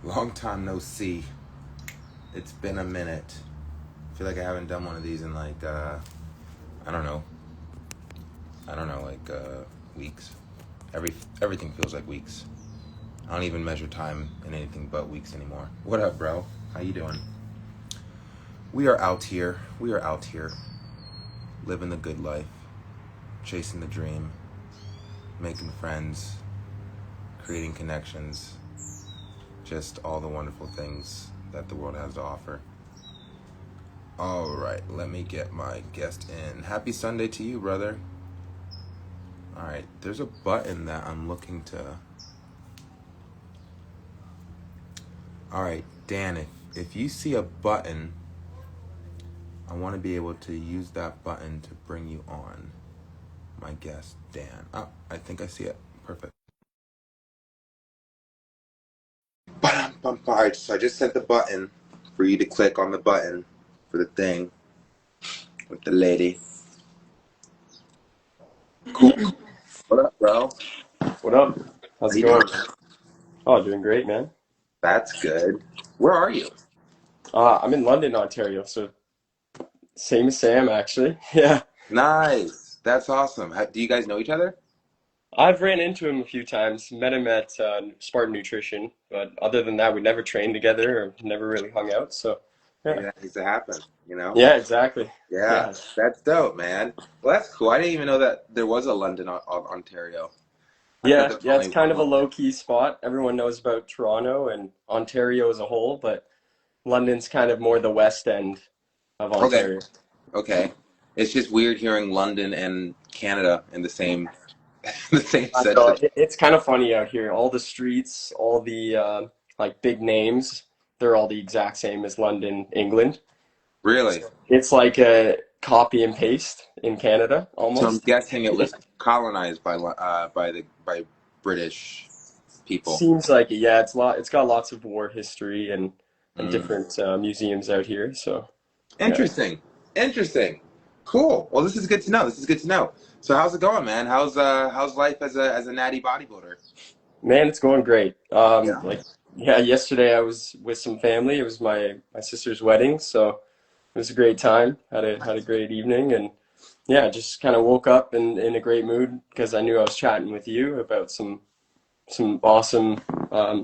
Long time no see. It's been a minute. I feel like I haven't done one of these in like I don't know. Weeks. Everything feels like weeks. I don't even measure time in anything but weeks anymore. What up, bro? How you doing? We are out here. Living the good life. Chasing the dream. Making friends. Creating connections. Just all the wonderful things that the world has to offer. All right, let me get my guest in. Happy Sunday to you, brother. All right, there's a button that I'm looking to. All right, Dan, if you see a button, I want to be able to use that button to bring you on. My guest, Dan. Oh, I think I see it. Perfect. All right, so I just sent the button for you to click on the button for the thing with the lady. Cool. What up, bro? What up? How How's it you going? doing? Oh, doing great, man. That's good. Where are you? I'm in London, Ontario, so same as Sam, actually. Yeah. Nice. That's awesome. Do you guys know each other? I've ran into him a few times, met him at Spartan Nutrition, but other than that, we never trained together or never really hung out. So, Maybe yeah. that needs to happen, you know? Yeah, exactly. Yeah, Yeah. that's dope, man. Well, that's cool. I didn't even know that there was a London, Ontario. I thought Yeah, there was yeah, it's only kind one of a London. low-key spot. Everyone knows about Toronto and Ontario as a whole, but London's kind of more the west end of Okay, Ontario. okay. It's just weird hearing London and Canada in the same the same I know sentence. it's kind of funny out here. All the streets, all the like big names, they're all the exact same as London, England. Really? So it's like a copy and paste in Canada So I'm almost. guessing it Yeah. was colonized by British people. Seems like it. Yeah, it's got lots of war history and Mm. different museums out here. So yeah, Interesting. Interesting. Cool. Well, this is good to know. This is good to know. So how's it going, man? How's life as a natty bodybuilder? man, it's going great. Yeah. Like yeah, yesterday I was with some family. It was my sister's wedding, so it was a great time. Had a great evening and. Yeah, just kind of woke up in a great mood because I knew I was chatting with you about some awesome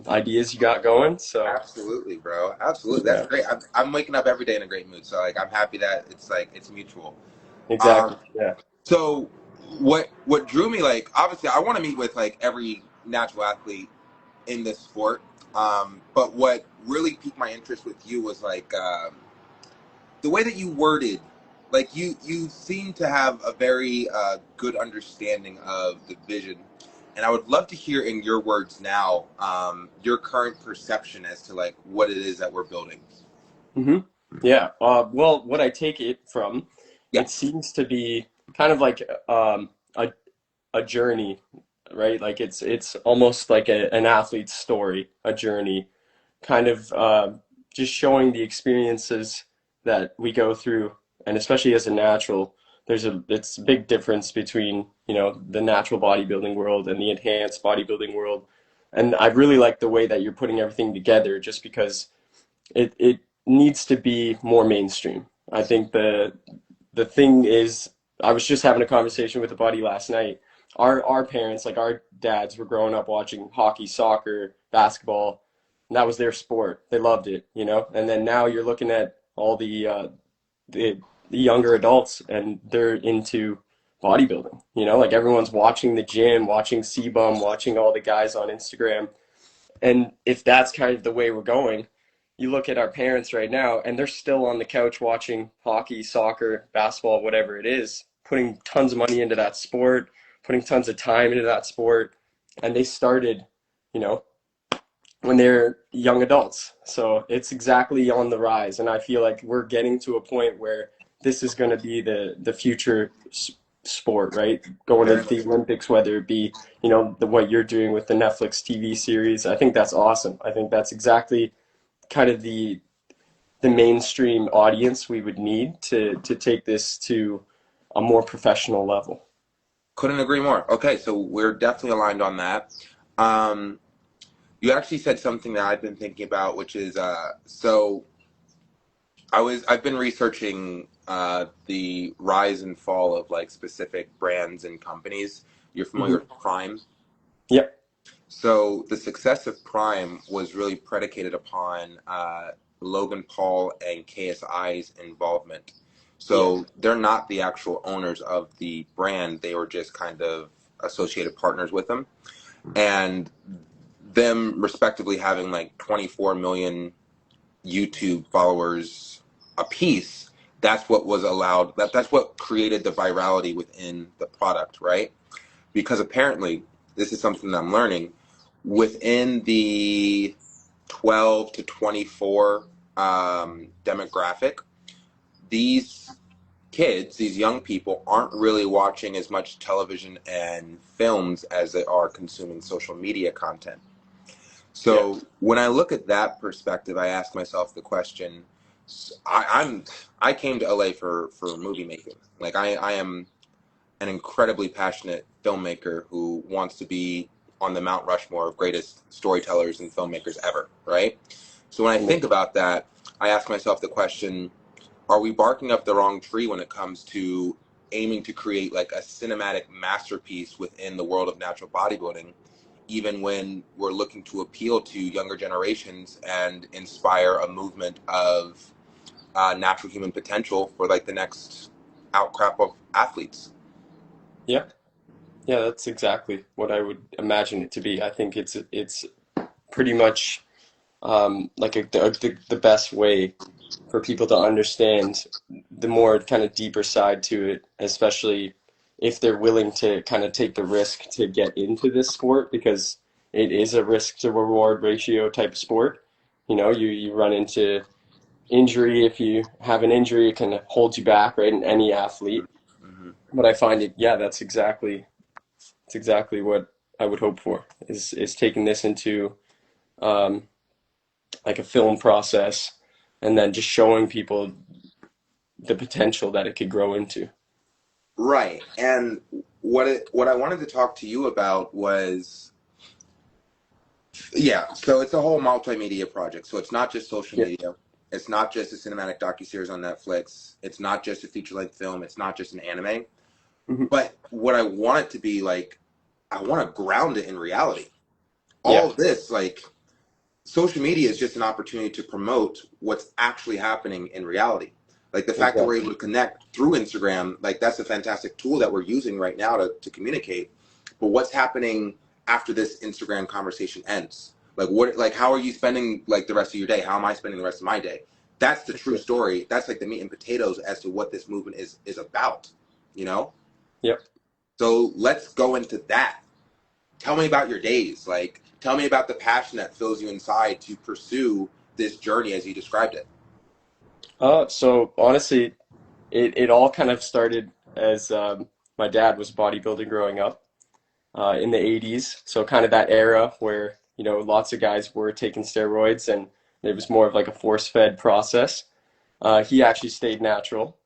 ideas you got going. So Absolutely, bro. Absolutely. That's yeah, great. I'm waking up every day in a great mood. So like I'm happy that it's mutual. exactly. Um Yeah. so what drew me, like, obviously I want to meet with like every natural athlete in this sport. But what really piqued my interest with you was like the way that you worded, like you seem to have a very good understanding of the vision, and I would love to hear in your words now your current perception as to like what it is that we're building. hmm Yeah. Well, what I take it from, Yeah. it seems to be kind of like a a journey, right? Like it's almost like an athlete's story, a journey, kind of just showing the experiences that we go through, and especially as a natural, it's a big difference between the natural bodybuilding world and the enhanced bodybuilding world, and I really like the way that you're putting everything together, just because it needs to be more mainstream. I think the thing is, I was just having a conversation with a buddy last night. Our parents, like our dads, were growing up watching hockey, soccer, basketball, and that was their sport. They loved it. And then now you're looking at all the the younger adults, and they're into bodybuilding. Like everyone's watching the gym, watching C-Bum, watching all the guys on Instagram. And if that's kind of the way we're going, you look at our parents right now, and they're still on the couch watching hockey, soccer, basketball, whatever it is, putting tons of money into that sport, putting tons of time into that sport. And they started, you know, when they're young adults. So it's exactly on the rise. And I feel like we're getting to a point where this is going to be the future sport, right? Going to Very the much. Olympics, whether it be, what you're doing with the Netflix TV series. I think that's awesome. I think that's exactly kind of the mainstream audience we would need to take this to a more professional level. Couldn't agree more. Okay, so we're definitely aligned on that. Um, You actually said something that I've been thinking about, which is so I've been researching the rise and fall of like specific brands and companies. You're familiar Hmm. with Prime? Yep. So the success of Prime was really predicated upon Logan Paul and KSI's involvement. Yeah. So they're not the actual owners of the brand; they were just kind of associated partners with them, and them respectively having like 24 million YouTube followers apiece. That's what was allowed. That's what created the virality within the product, right? Because apparently, this is something that I'm learning within the 12 to 24 demographic. These kids, these young people, aren't really watching as much television and films as they are consuming social media content. Yeah. So when I look at that perspective, I ask myself the question. I came to LA for movie making. Like I am an incredibly passionate filmmaker who wants to be on the Mount Rushmore of greatest storytellers and filmmakers ever, right? So when I think about that, I ask myself the question, are we barking up the wrong tree when it comes to aiming to create like a cinematic masterpiece within the world of natural bodybuilding, even when we're looking to appeal to younger generations and inspire a movement of natural human potential for like the next outcrop of athletes? Yeah. Yeah, that's exactly what I would imagine it to be. I think it's pretty much like the best way for people to understand the more kind of deeper side to it, especially if they're willing to kind of take the risk to get into this sport because it is a risk to reward ratio type of sport. You know, you run into injury. If you have an injury, it can hold you back, right? In any athlete. Mm-hmm. But I find it, yeah, it's exactly what I would hope for is taking this into um, like a film process and then just showing people the potential that it could grow into. Right. And what I wanted to talk to you about was, yeah, so it's a whole multimedia project. So it's not just social Yeah. media. It's not just a cinematic docuseries on Netflix. It's not just a feature-length film. It's not just an anime. Hmm. But what I want it to be like, I want to ground it in reality. Yeah, All of this, like, social media is just an opportunity to promote what's actually happening in reality. Like the fact that we're exactly. able to connect through Instagram, like that's a fantastic tool that we're using right now to communicate. But what's happening after this Instagram conversation ends? Like how are you spending like the rest of your day? How am I spending the rest of my day? That's the For true sure. story. That's like the meat and potatoes as to what this movement is about, you know? Yep. So let's go into that. Tell me about your days. Like, tell me about the passion that fills you inside to pursue this journey as you described it. So honestly, it all kind of started as my dad was bodybuilding growing up in the 80s. So kind of that era where, you know, lots of guys were taking steroids and it was more of like a force-fed process. He actually stayed natural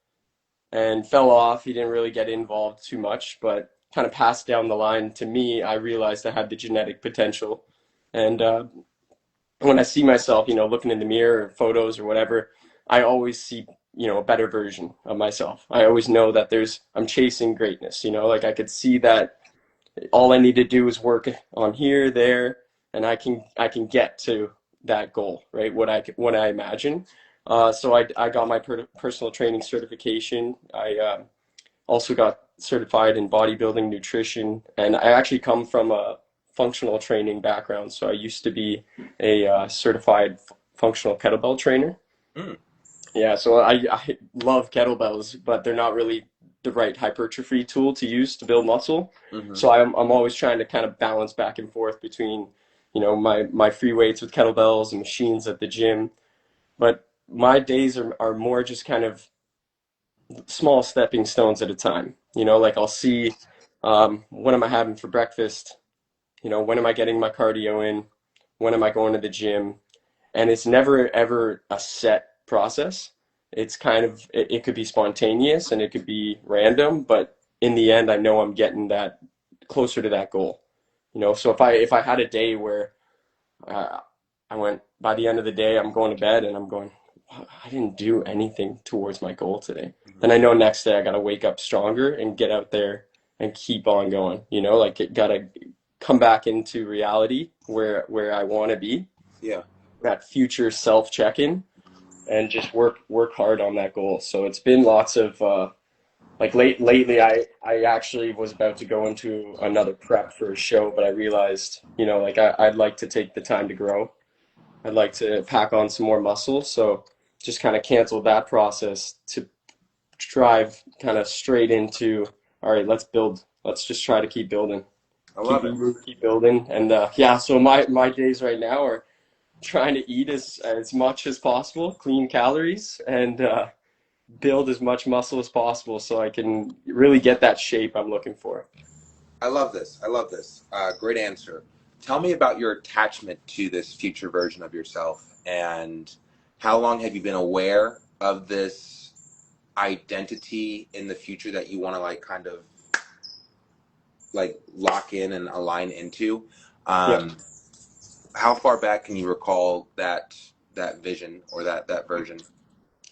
and fell off. He didn't really get involved too much, but kind of passed down the line to me. I realized I had the genetic potential. And when I see myself, you know, looking in the mirror or photos or whatever, I always see, you know, a better version of myself. I always know that I'm chasing greatness, you know, like I could see that all I need to do is work on here, there, and I can get to that goal, right? What I imagine. So I got my personal training certification. I also got certified in bodybuilding nutrition, and I actually come from a functional training background. So I used to be a certified functional kettlebell trainer. Mm, Yeah, so I love kettlebells, but they're not really the right hypertrophy tool to use to build muscle. hmm. So I'm always trying to kind of balance back and forth between, you know, my free weights with kettlebells and machines at the gym. But my days are more just kind of small stepping stones at a time. You know, like I'll see what am I having for breakfast? You know, when am I getting my cardio in? When am I going to the gym? And it's never ever a set process. It's kind of it could be spontaneous and it could be random, but in the end, I know I'm getting that closer to that goal. You know, so if I had a day where uh, I went, by the end of the day, I'm going to bed and I'm going, I didn't do anything towards my goal today. Then I know next day I got to wake up stronger and get out there and keep on going. You know, like it got to come back into reality where I want to be, Yeah, that future self check-in, and just work hard on that goal. So it's been lots of like lately I actually was about to go into another prep for a show, but I realized, you know, like I'd like to take the time to grow. I'd like to pack on some more muscle, so just kind of canceled that process to drive kind of straight into, all right, let's build. Let's just try to keep building, I keep love it. moving, keep building, and yeah. So my days right now are trying to eat as much as possible, clean calories, and build as much muscle as possible, so I can really get that shape I'm looking for. I love this. I love this. Great answer. Tell me about your attachment to this future version of yourself, and how long have you been aware of this identity in the future that you want to like kind of like lock in and align into? Yeah. Um, how far back can you recall that vision or that version?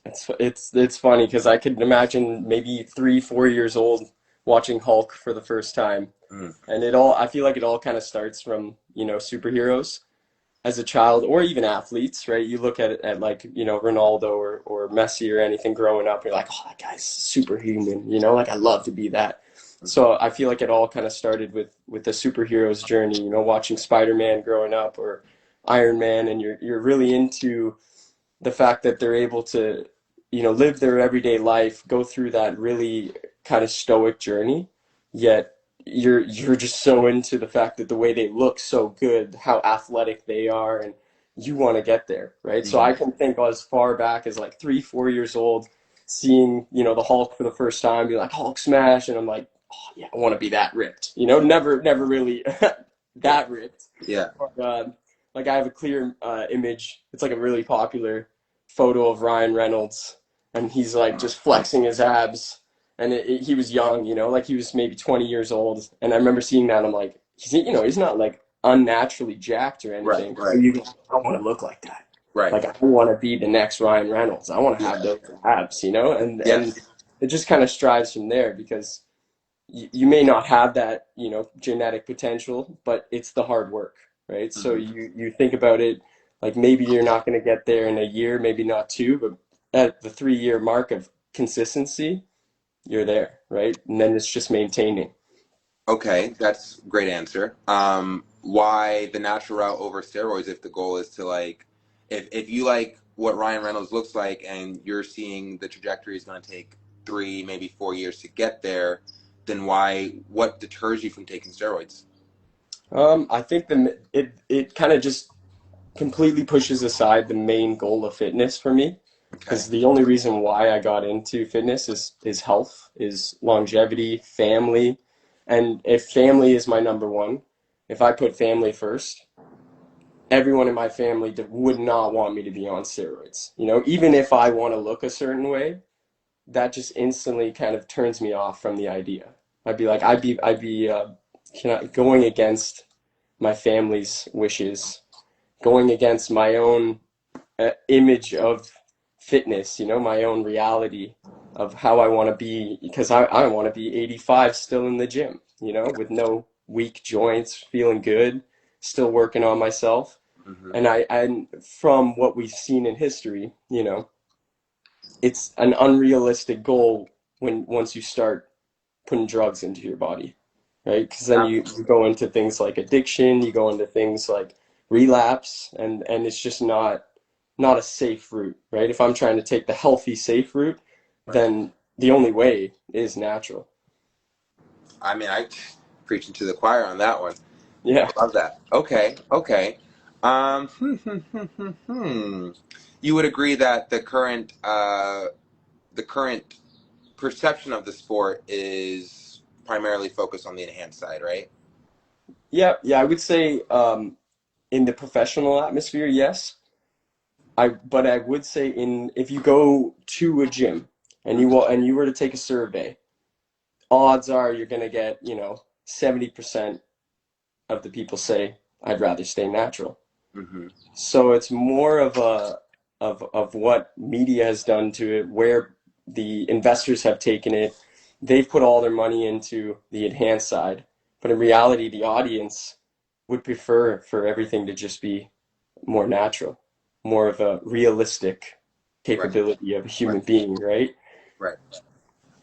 It's funny because I could imagine maybe 3, 4 years old watching Hulk for the first time, Mm, and it all I feel like it all kind of starts from, you know, superheroes as a child, or even athletes, right? You look at it at, like, you know, Ronaldo or Messi or anything growing up, you're like, oh, that guy's superhuman, you know, like I love to be that. mhm. So I feel like it all kind of started with the superhero's journey, you know, watching Spider-Man growing up or Iron Man, and you're really into the fact that they're able to, you know, live their everyday life, go through that really kind of stoic journey, yet you're just so into the fact that the way they look so good, how athletic they are, and you want to get there, right? So I Mhm. can think as far back as like 3, 4 years old, seeing, you know, the Hulk for the first time, be like Hulk smash, and I'm like, oh yeah, I want to be that ripped, you know, never really Yeah, that ripped, yeah, but like I have a clear image. It's like a really popular photo of Ryan Reynolds, and he's like just flexing his abs. And he was young, you know, like he was maybe 20 years old. And I remember seeing that. And I'm like, you know, he's not like unnaturally jacked or right, anything. right, You go, I want to look like that. right. Like I want to be the next Ryan Reynolds. I want to have Yeah, those abs, you know. And yes. it just kind of strives from there because you may not have that, you know, genetic potential, but it's the hard work, right? So Mhm. you think about it like maybe you're not going to get there in a year, maybe not two, but at the 3 year mark of consistency, you're there, right? And then it's just maintaining. Okay, that's a great answer. Why the natural route over steroids if the goal is to like, if you like what Ryan Reynolds looks like and you're seeing the trajectory is going to take 3, maybe 4 years to get there, then what deters you from taking steroids? I think it kind of just completely pushes aside the main goal of fitness for me. Okay. Because the only reason why I got into fitness is health, is longevity, family. And if family is my number one, if I put family first, everyone in my family would not want me to be on steroids. You know, even if I want to look a certain way, that just instantly kind of turns me off from the idea. I'd be like, going against my family's wishes, going against my own image of fitness, you know, my own reality of how I want to be, because I want to be 85 still in the gym, you know, with no weak joints, feeling good, still working on myself. Hmm. And from what we've seen in history, you know, it's an unrealistic goal when once you start putting drugs into your body, right? Because then you go into things like addiction, you go into things like relapse, and it's just not a safe route, right? If I'm trying to take the healthy, safe route, Right. then the only way is natural. I mean, I preaching to the choir on that one. Yeah. Love that. Okay, okay. Um, hmm, hmm, hmm, hmm, hmm. You would agree that the current perception of the sport is primarily focused on the enhanced side, right? Yeah, I would say in the professional atmosphere, yes. But I would say in if you go to a gym and you were to take a survey, odds are you're gonna get, you know, 70% of the people say I'd rather stay natural. Hmm. So it's more of a of what media has done to it, where the investors have taken it. They've put all their money into the enhanced side, but in reality, the audience would prefer for everything to just be more natural, more of a realistic Right. capability of a Right. human being, right? Right.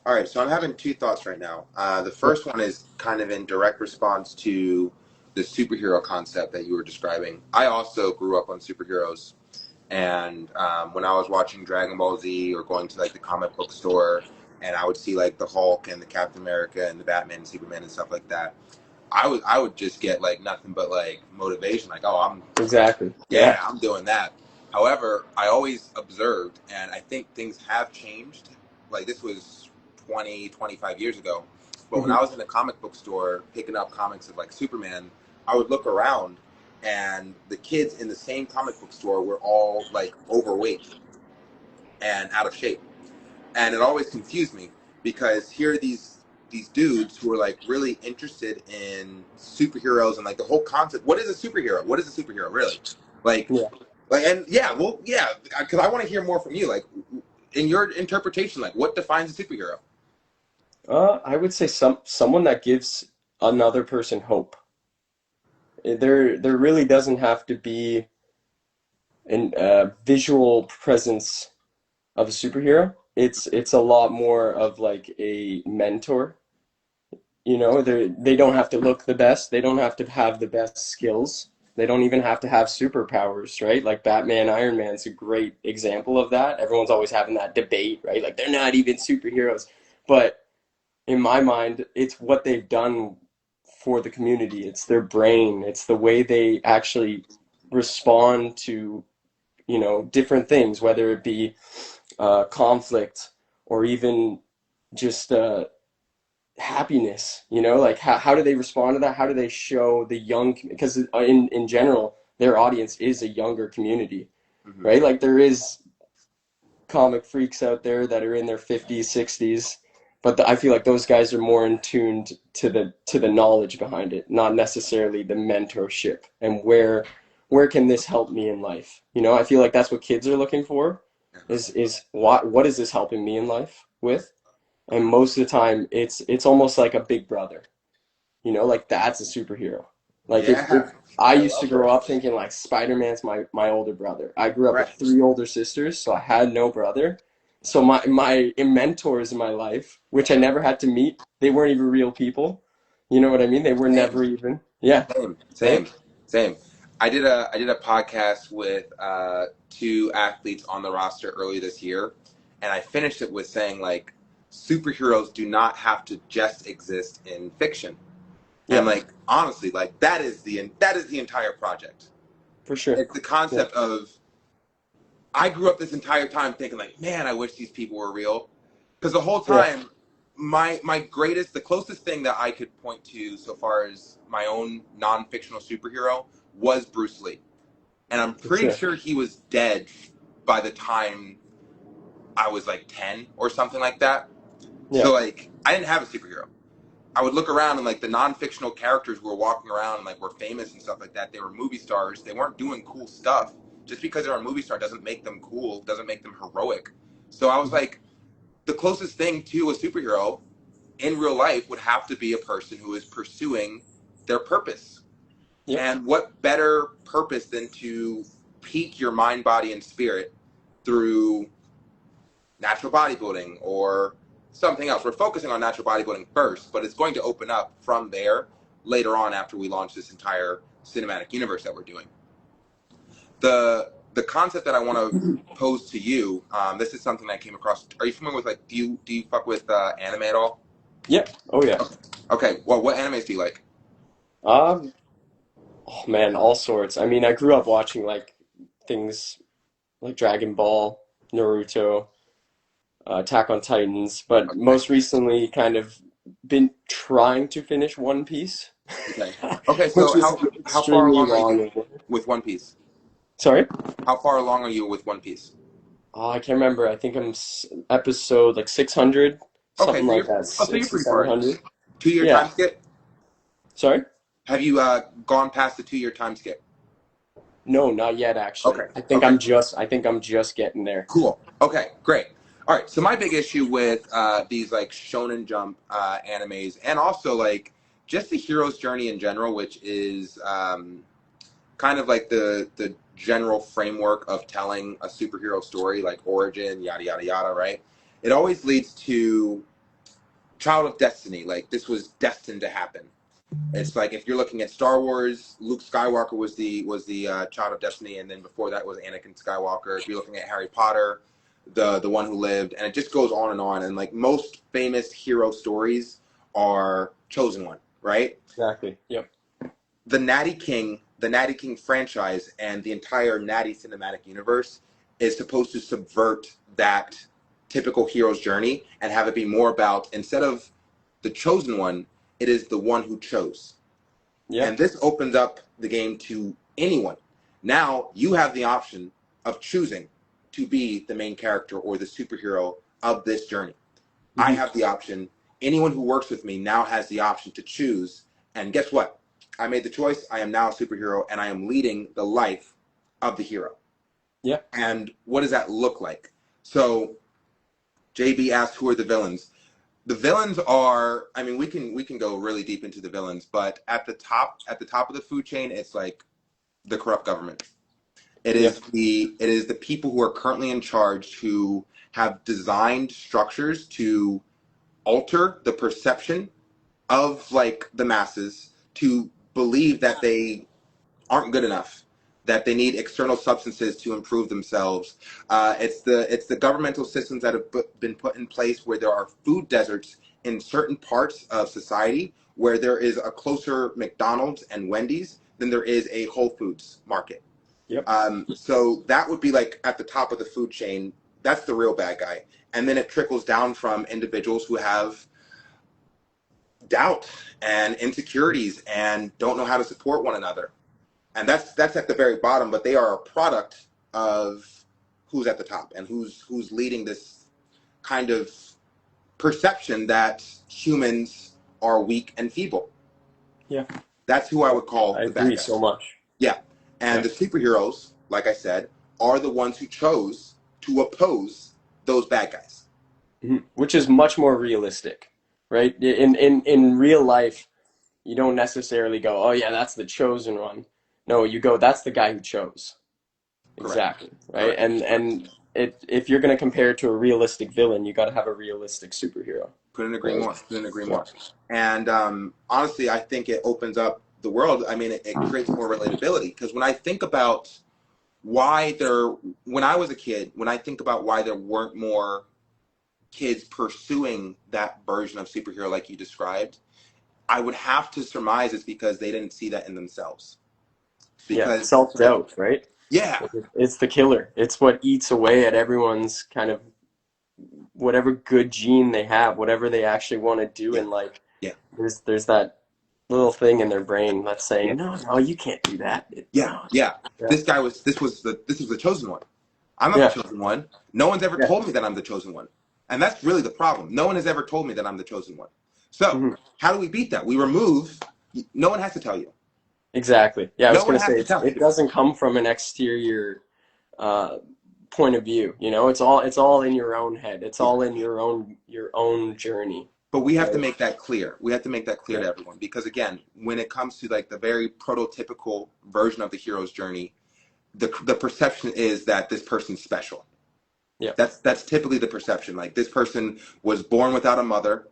All right. So I'm having two thoughts right now. The Yeah, first one is kind of in direct response to the superhero concept that you were describing. I also grew up on superheroes. And when I was watching Dragon Ball Z or going to like the comic book store, and I would see like the Hulk and the Captain America and the Batman and Superman and stuff like that, I would just get like nothing but like motivation, like, oh, exactly. yeah, Yeah. I'm doing that. However, I always observed, and I think things have changed. Like this was 20, 25 years ago. But when Hmm. I was in a comic book store picking up comics of like Superman, I would look around and the kids in the same comic book store were all like overweight and out of shape. And it always confused me because here are these dudes who are like really interested in superheroes and like the whole concept. What is a superhero? What is a superhero really? Like, Yeah. and yeah, well, yeah, because I want to hear more from you. Like, in your interpretation, like, what defines a superhero? I would say someone that gives another person hope. There really doesn't have to be an visual presence of a superhero. It's a lot more of like a mentor. You know, they don't have to look the best. They don't have to have the best skills. They don't even have to have superpowers, right? Like Batman, Iron Man's a great example of that. Everyone's always having that debate, right? Like they're not even superheroes. But in my mind, it's what they've done for the community. It's their brain. It's the way they actually respond to, different things, whether it be conflict or even just happiness. Like how do they respond to that? How do they show the young? Because in general, their audience is a younger community, Mm-hmm. right? Like there is comic freaks out there that are in their 50s, 60s, but I feel like those guys are more in tuned to the knowledge behind it, not necessarily the mentorship and where can this help me in life? I feel like that's what kids are looking for is what is this helping me in life with? And most of the time it's almost like a big brother. Like that's a superhero. Like if Yeah, I I used to love grow it. up thinking like Spider-Man's my older brother. I grew up with Right. three older sisters, so I had no brother. So my mentors in my life, which I never had to meet, they weren't even real people. You know what I mean? They were Same, never even. Yeah, same, right? same, same. I did a podcast with two athletes on the roster early this year, and I finished it with saying like superheroes do not have to just exist in fiction. And Yeah, like honestly, like that is the entire project. for sure. It's the Yeah, concept of I grew up this entire time thinking like, man, I wish these people were real. Because the whole yeah, time, the closest thing that I could point to so far as my own non-fictional superhero was Bruce Lee, and I'm for pretty sure. sure he was dead by the time I was like 10 or something like that. So Yeah. like, I didn't have a superhero. I would look around and like the non-fictional characters who were walking around and like were famous and stuff like that. They were movie stars. They weren't doing cool stuff. Just because they're a movie star doesn't make them cool. Doesn't make them heroic. So I was Mhm. like, the closest thing to a superhero in real life would have to be a person who is pursuing their purpose. Yep. And what better purpose than to peak your mind, body, and spirit through natural bodybuilding or something else. We're focusing on natural bodybuilding first, but it's going to open up from there later on after we launch this entire cinematic universe that we're doing. The concept that I want to pose to you, this is something that I came across. Are you familiar with like do you fuck with anime at all? Yep. Oh yeah. Okay. Okay. Well, what animes do you like? Um. Oh man, all sorts. I mean, I grew up watching like things like Dragon Ball, Naruto, Attack on Titans, but Okay. most recently kind of been trying to finish One Piece, Okay. Okay. which So is how far extremely along are you long. with One Piece? Sorry? How far along are you with One Piece? Oh, I can't remember. I think episode like 600, Okay. something So like you're that, you're six or pretty far in. 700. 2 year Yeah. time skip. Sorry? Have you gone past the 2 year time skip? No, not yet actually. Okay. Okay. I think I'm just getting there. Cool. Okay, great. All right. So my big issue with these like Shonen Jump animes, and also like just the hero's journey in general, which is kind of like the general framework of telling a superhero story, like origin, yada yada yada, right? It always leads to child of destiny. Like this was destined to happen. It's like if you're looking at Star Wars, Luke Skywalker was the child of destiny, and then before that was Anakin Skywalker. If you're looking at Harry Potter, the one who lived, and it just goes on and on. And like most famous hero stories are chosen one, right? Exactly. Yep. The Natty King franchise, and the entire Natty cinematic universe is supposed to subvert that typical hero's journey and have it be more about, instead of the chosen one, it is the one who chose. And Yep. this opens up the game to anyone. Now you have the option of choosing to be the main character or the superhero of this journey. I Hmm. have the option. Anyone who works with me now has the option to choose. And guess what? I made the choice. I am now a superhero, and I am leading the life of the hero. Yep. And what does that look like? So JB asked, who are the villains? The villains are, I mean, we can go really deep into the villains, but at the top of the food chain, it's like the corrupt government. Yep. It is the people who are currently in charge who have designed structures to alter the perception of like the masses to believe that they aren't good enough, that they need external substances to improve themselves. It's the governmental systems that have been put in place where there are food deserts in certain parts of society where there is a closer McDonald's and Wendy's than there is a Whole Foods market. Yep. So that would be like at the top of the food chain. That's the real bad guy. And then it trickles down from individuals who have doubt and insecurities and don't know how to support one another. And that's at the very bottom, but they are a product of who's at the top and who's leading this kind of perception that humans are weak and feeble. Yeah. That's who I would call I the bad agree so guys. much. Yeah. And Yeah. the superheroes, like I said, are the ones who chose to oppose those bad guys. Mhm. Which is much more realistic, right? In real life, you don't necessarily go, "Oh yeah, that's the chosen one." No, you go, "That's the guy who chose." Correct. Exactly, right? Correct. Correct. If you're going to compare it to a realistic villain, you got to have a realistic superhero. Couldn't agree Right? more. Couldn't agree Yeah. more. And honestly, I think it opens up the world. I mean, it creates more relatability because when I think about why there, when I was a kid, when I think about why there weren't more kids pursuing that version of superhero like you described, I would have to surmise it's because they didn't see that in themselves. Yeah, Because, like, self-doubt, right? yeah, It's the killer. It's what eats away at everyone's kind of whatever good gene they have, whatever they actually want to do yeah, in life. yeah, There's that little thing in their brain that's yeah, saying, "No, no, you can't do that." yeah, No. yeah. Yeah. This was the chosen one. I'm not the Yeah. chosen one. No one's ever Yeah. told me that I'm the chosen one. And that's really the problem. No one has ever told me that I'm the chosen one. So, Mhm. how do we beat that? We remove, no one has to tell you. Exactly. Yeah, I was No one gonna has say to tell it you. doesn't come from an exterior uh, point of view. You know, it's all in your own head. It's Yeah. all in your own journey. But we have to Right? make that clear. We have to make that clear Yeah. to everyone because, again, when it comes to like the very prototypical version of the hero's journey, the perception is that this person's special. Yeah. That's typically the perception. Like this person was born without a mother.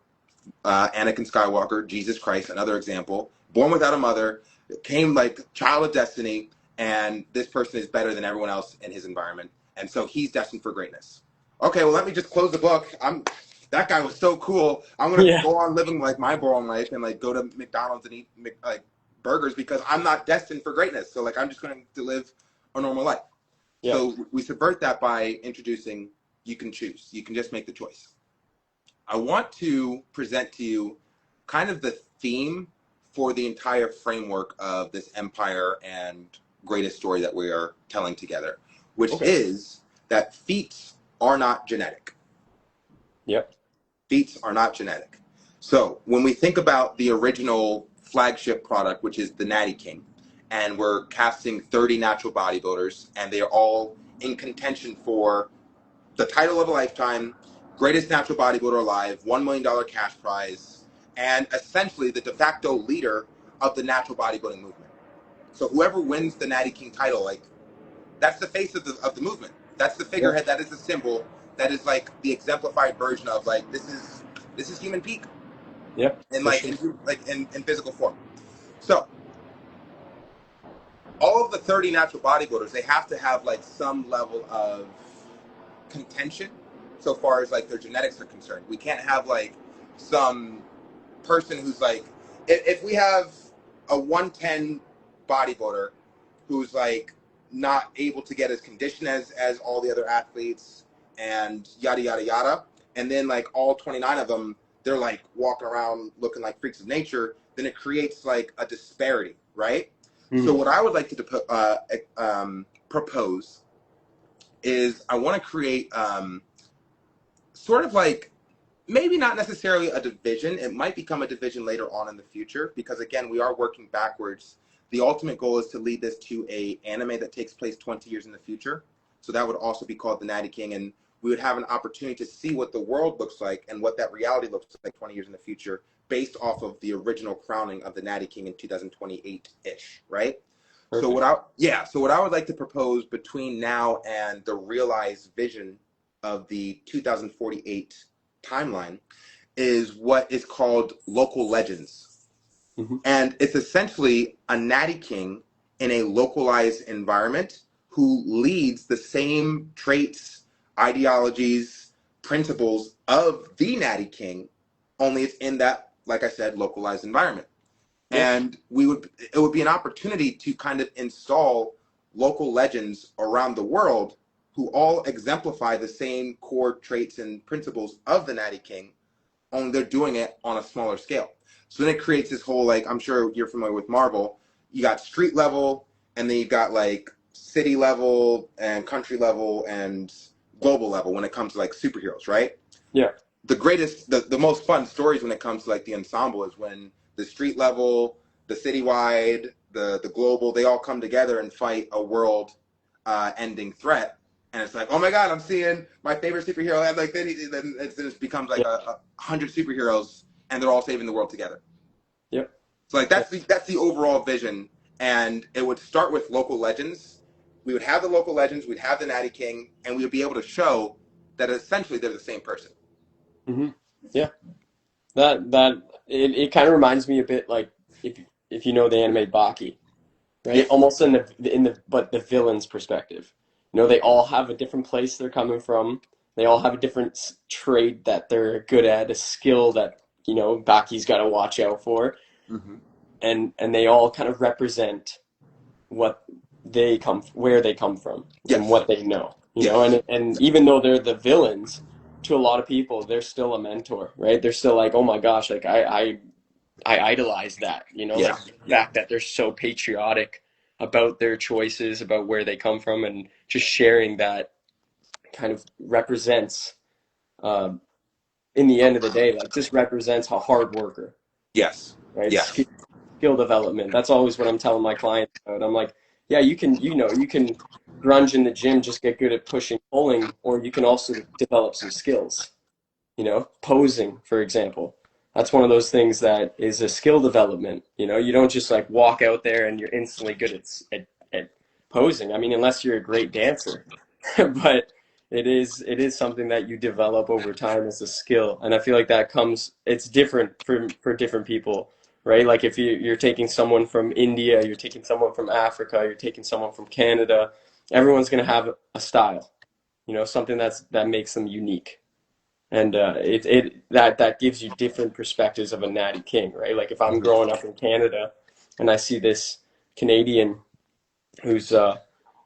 Anakin Skywalker, Jesus Christ, another example, born without a mother, came like child of destiny, and this person is better than everyone else in his environment, and so he's destined for greatness. Okay, well let me just close the book. That guy was so cool. I'm gonna Yeah. go on living like my boring life and like go to McDonald's and eat like burgers because I'm not destined for greatness. So like I'm just going to live a normal life. Yeah. So we subvert that by introducing you can choose. You can just make the choice. I want to present to you kind of the theme for the entire framework of this empire and greatest story that we are telling together, which Okay. is that feats are not genetic. Yep. Feats are not genetic. So when we think about the original flagship product, which is the Natty King, and we're casting 30 natural bodybuilders, and they're all in contention for the title of a lifetime, greatest natural bodybuilder alive, $1 million cash prize, and essentially the de facto leader of the natural bodybuilding movement. So whoever wins the Natty King title, like, that's the face of the movement. That's the Yeah. figurehead. That is the symbol. That is like the exemplified version of like this is human peak, Yeah, in for like sure. in physical form. So all of the 30 natural bodybuilders, they have to have like some level of contention so far as like their genetics are concerned. We can't have like some person who's like, if we have a 110 bodybuilder who's like not able to get as conditioned as all the other athletes and yada yada yada, and then like all 29 of them, they're like walking around looking like freaks of nature, then it creates like a disparity, right? So Mhm. what I would like to propose is I want to create sort of like, maybe not necessarily a division. It might become a division later on in the future because, again, we are working backwards. The ultimate goal is to lead this to a anime that takes place 20 years in the future. So that would also be called the Natty King, and we would have an opportunity to see what the world looks like and what that reality looks like 20 years in the future based off of the original crowning of the Natty King in 2028-ish, right? Perfect. So what I would like to propose between now and the realized vision of the 2048 timeline is what is called local legends. Hmm. And it's essentially a Natty King in a localized environment who leads the same traits, ideologies, principles of the Natty King, only it's in that, like I said, localized environment. Yeah. And it would be an opportunity to kind of install local legends around the world who all exemplify the same core traits and principles of the Natty King, only they're doing it on a smaller scale. So then it creates this whole, like, I'm sure you're familiar with Marvel. You got street level, and then you got like city level and country level and global level when it comes to like superheroes, right? Yeah. The most fun stories when it comes to like the ensemble is when the street level, the citywide, the global, they all come together and fight a world ending threat. And it's like, oh my god, I'm seeing my favorite superhero, and like then it becomes like Yeah. a hundred superheroes, and they're all saving the world together. Yep. So like that's the overall vision, and it would start with local legends. We would have the local legends, we'd have the Natty King, and we would be able to show that essentially they're the same person. Hmm. Yeah. That it kind of reminds me a bit like if you know the anime Baki, right? Yes. Almost in the but the villain's perspective. You know, they all have a different place they're coming from. They all have a different trait that they're good at, a skill that, you know, Baki's got to watch out for, Mm-hmm. and they all kind of represent what where they come from and Yes. what they know, you know, Yes. and even though they're the villains, to a lot of people, they're still a mentor, right? They're still like, oh my gosh, like I idolize that, you know, Yeah. like the fact that they're so patriotic about their choices, about where they come from, and just sharing that kind of represents, um, in the end of the day, like just represents a hard worker, Yes. right? Yes. Skill development. That's always what I'm telling my clients about. I'm like, yeah, you can grunge in the gym, just get good at pushing, pulling, or you can also develop some skills, you know, posing, for example. That's one of those things that is a skill development. You know, you don't just like walk out there and you're instantly good at posing. I mean, unless you're a great dancer, but it is something that you develop over time as a skill. And I feel like it's different for different people, right? Like if you're taking someone from India, you're taking someone from Africa, you're taking someone from Canada, everyone's going to have a style, you know, something that makes them unique. And that gives you different perspectives of a natty king, right? Like if I'm Mm-hmm. growing up in Canada and I see this Canadian who's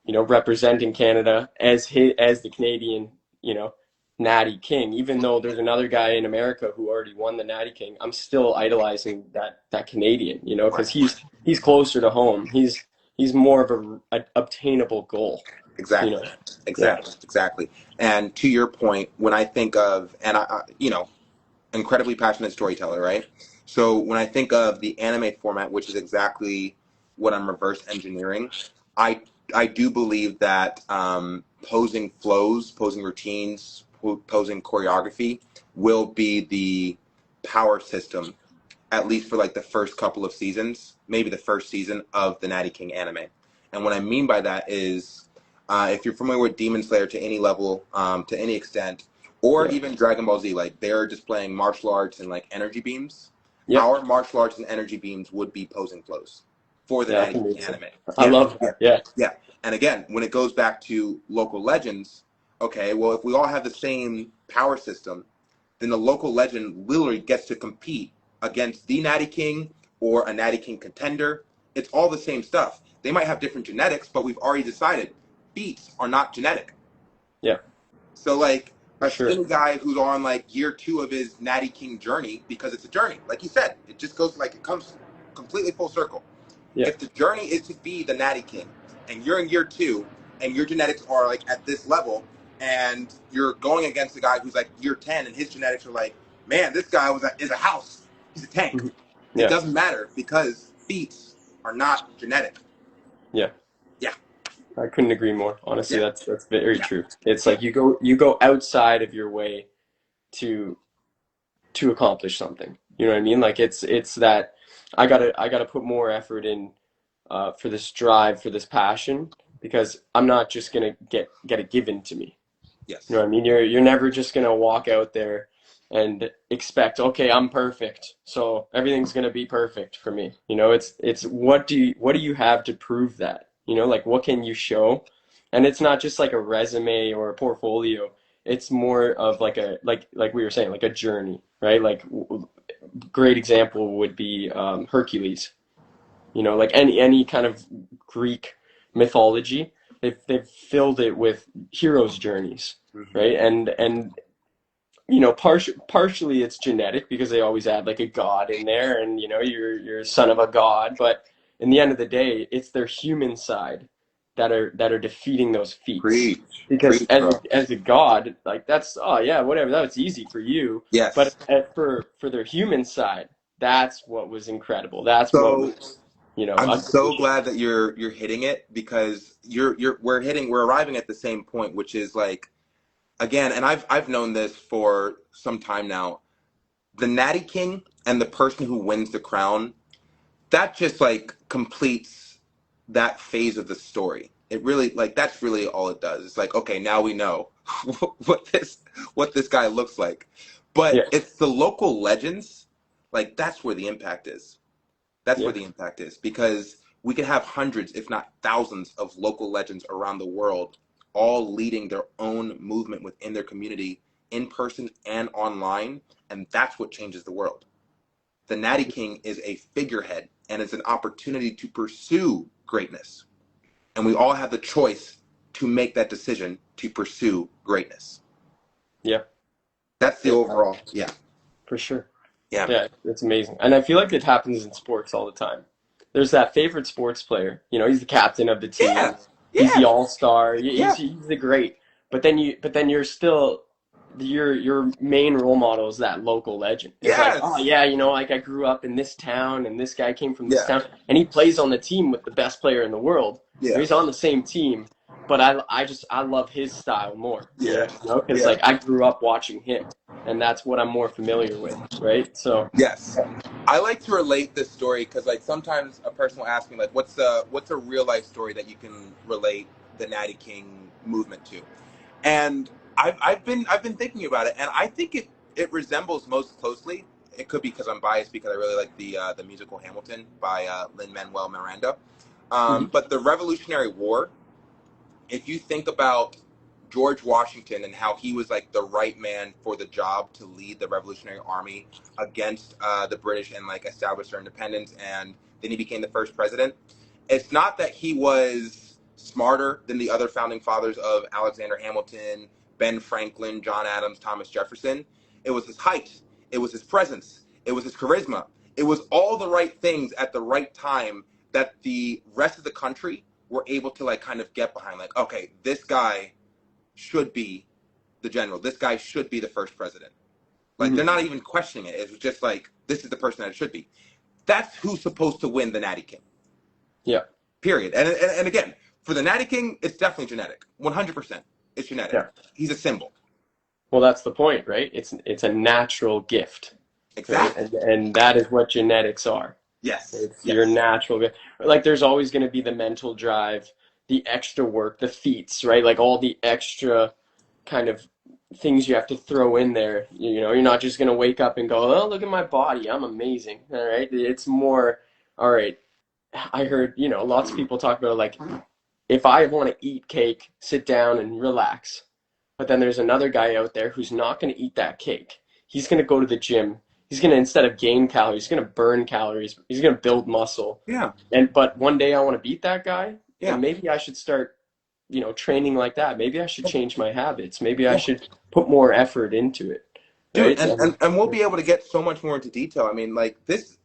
you know, representing Canada as the Canadian, you know, natty king, even though there's another guy in America who already won the natty king, I'm still idolizing that Canadian, you know, because Right. he's closer to home. He's more of a obtainable goal, you Exactly. know. Yeah. Exactly. Exactly. And to your point, when I think of, and incredibly passionate storyteller, right? So when I think of the anime format, which is exactly what I'm reverse engineering. I I do believe that posing flows, posing routines, posing choreography will be the power system, at least for like the first couple of seasons, maybe the first season of the Natty King anime. And what I mean by that is, if you're familiar with Demon Slayer to any level, to any extent, or Yeah. even Dragon Ball Z, like they're displaying martial arts and like energy beams. Yep. Our martial arts and energy beams would be posing flows for the Yeah, that's Natty King amazing. anime. I Yeah, love yeah, that. Yeah. yeah. And again, when it goes back to local legends, okay, well, if we all have the same power system, then the local legend literally gets to compete against the Natty King or a Natty King contender. It's all the same stuff. They might have different genetics, but we've already decided beats are not genetic. Yeah, So like for a sure. skinny guy who's on like year 2 of his Natty King journey, because it's a journey, like you said, it just goes like it comes completely full circle. Yeah. If the journey is to be the Natty King, and you're in year 2, and your genetics are like at this level, and you're going against a guy who's like year 10, and his genetics are like, man, this guy is a house, he's a tank. Mhm. It Yeah. doesn't matter because feats are not genetic. Yeah. Yeah, I couldn't agree more. Honestly, yeah, that's very yeah, true. It's yeah. like you go outside of your way to accomplish something. You know what I mean? Like it's that I gotta put more effort in for this drive, for this passion, because I'm not just gonna get it given to me. You know Yes. what I mean? You're never just gonna walk out there and expect, okay, I'm perfect, so everything's gonna be perfect for me. You know, it's what do you have to prove that? You know, like what can you show? And it's not just like a resume or a portfolio. It's more of like like we were saying, like a journey, right? Like great example would be Hercules. You know, like any kind of Greek mythology, they've filled it with heroes' journeys, Hmm. right? And partially it's genetic because they always add like a god in there, and you're a son of a god. But in the end of the day, it's their human side that are defeating those feats. Preach, Because preach, bro. as a god, like that's, oh yeah, whatever, that was easy for you. But Yes. for their human side, that's what was incredible. That's what So was I'm a so great show. glad that you're hitting it, because we're arriving at the same point, which is like, again, and I've known this for some time now. The Natty King and the person who wins the crown, that just like completes that phase of the story. It really, like, that's really all it does. It's like, okay, now we know what this guy looks like. But Yeah, it's the local legends, like that's where the impact is. That's where yeah, the impact is, because we could have hundreds, if not thousands, of local legends around the world, all leading their own movement within their community, in person and online, and that's what changes the world. The Natty King is a figurehead, and it's an opportunity to pursue greatness, and we all have the choice to make that decision to pursue greatness. yeah, That's the yeah, overall. Yeah, for sure. yeah, man. Yeah, it's amazing. And I feel like it happens in sports all the time. There's that favorite sports player, he's the captain of the team. Yeah, He's the yeah, all-star. yeah, He's the great. But then you're still your main role model is that local legend. It's like, oh yes, yeah, like I grew up in this town and this guy came from this yeah, town and he plays on the team with the best player in the world. yeah, He's on the same team, but I love his style more. yeah, Because yeah. like I grew up watching him and that's what I'm more familiar with, right? So Yes, I like to relate this story because, like, sometimes a person will ask me, like, what's a real life story that you can relate the Natty King movement to? And I've been thinking about it, and I think it resembles most closely. It could be because I'm biased, because I really like the musical Hamilton by Lin-Manuel Miranda. mhm, But the Revolutionary War, if you think about George Washington and how he was like the right man for the job to lead the Revolutionary Army against the British and like establish their independence, and then he became the first president. It's not that he was smarter than the other founding fathers of Alexander Hamilton, Ben Franklin, John Adams, Thomas Jefferson. It was his height. It was his presence. It was his charisma. It was all the right things at the right time that the rest of the country were able to like kind of get behind. Like, okay, this guy should be the general. This guy should be the first president. Like, they're mhm. not even questioning it. It's just like, this is the person that it should be. That's who's supposed to win the Natty King. Yeah. Period. And again, for the Natty King, it's definitely genetic. 100%. It's genetic. Yeah. He's a symbol. Well, that's the point, right? It's a natural gift, right? Exactly. And that is what genetics are. Yes. It's your Yes. natural gift. Like there's always going to be the mental drive, the extra work, the feats, right? Like all the extra kind of things you have to throw in there. You know, you're not just going to wake up and go, "Oh, look at my body. I'm amazing." All right? It's more, all right, I heard, lots of people talk about like if I want to eat cake, sit down and relax. But then there's another guy out there who's not going to eat that cake. He's going to go to the gym. He's going to, instead of gain calories, he's going to burn calories. He's going to build muscle. Yeah. But one day I want to beat that guy, Yeah. and maybe I should start, training like that. Maybe I should change my habits. Maybe I Yeah. should put more effort into it, Dude, right? and we'll be able to get so much more into detail. I mean, like this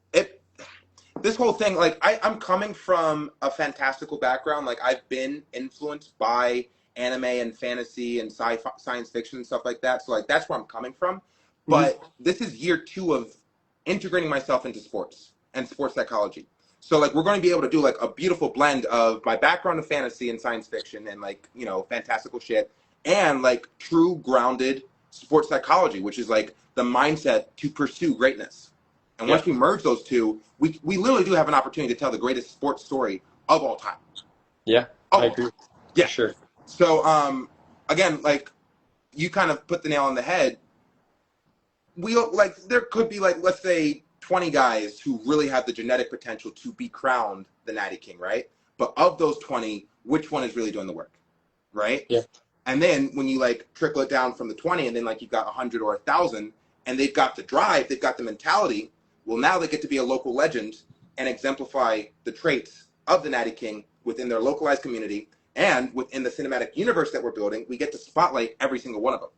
whole thing, like I'm coming from a fantastical background. Like I've been influenced by anime and fantasy and sci-fi, science fiction and stuff like that. So like that's where I'm coming from. Mhm. But this is year 2 of integrating myself into sports and sports psychology. So like we're going to be able to do like a beautiful blend of my background in fantasy and science fiction and like, fantastical shit and like true grounded sports psychology, which is like the mindset to pursue greatness. And Yeah, once we merge those two, we literally do have an opportunity to tell the greatest sports story of all time. yeah, Of I all agree time. for Yeah. sure. So again, like you kind of put the nail on the head. We like there could be like let's say 20 guys who really have the genetic potential to be crowned the Natty King, right? But of those 20, which one is really doing the work, right? Yeah, And then when you like trickle it down from the 20, and then like you've got 100 or 1,000, and they've got the drive, they've got the mentality. Well, now they get to be a local legend and exemplify the traits of the Natty King within their localized community and within the cinematic universe that we're building. We get to spotlight every single one of them.